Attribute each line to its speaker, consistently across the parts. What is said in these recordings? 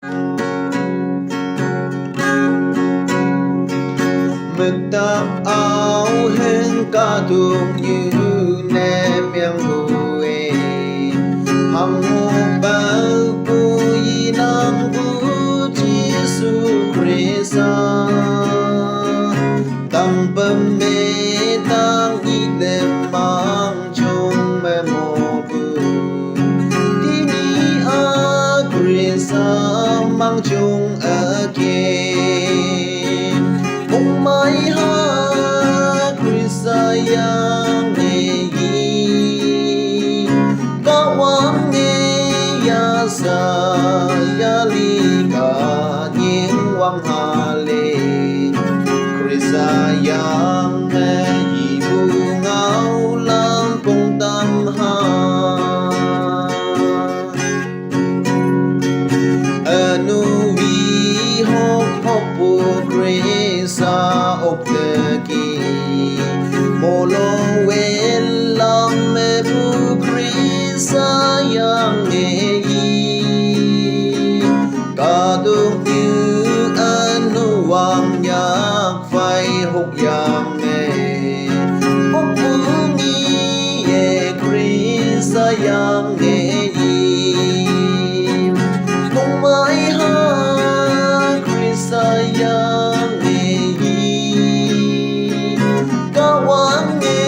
Speaker 1: mực tap áo hen ca thuộc như nem yang bùi hằng ngô bao bùi nang bu Giêsu Christa tăng bầm mê tăng y lem mang chung mê mô bù đi ni a Christa mang chung ở kia ông mai ha Christa yang nghe yi ca wang nghe ya sa ya li ca nhiên wang ha le Christa yang nghe yi bu ngao lam phong tâm ha anu vi hop hop bu Christa op the ki molo we lam me bu Christa yang nghe yi ca du như anu wang yak phai hok yang nghe hop bu ni ye Christa yang nghe yi mong mãi ha Christa yang nghe yi ca wang nghe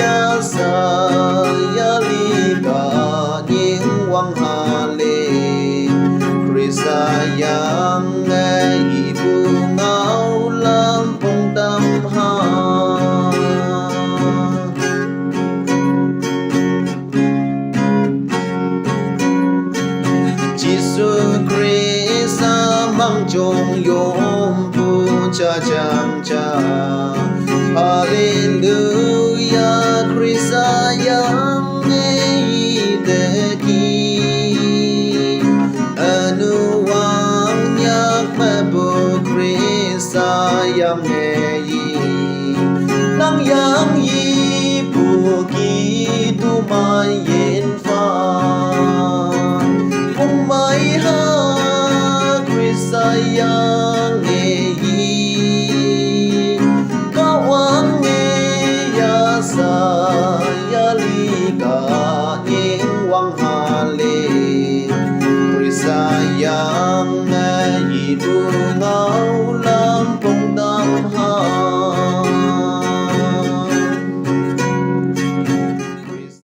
Speaker 1: ya sa ya li ca nhiên wang ha le Christa yang nghe yi bu ngao lam phong tâm ha Giêsu Christa mang chung yom pu cha chang cha Hallelujah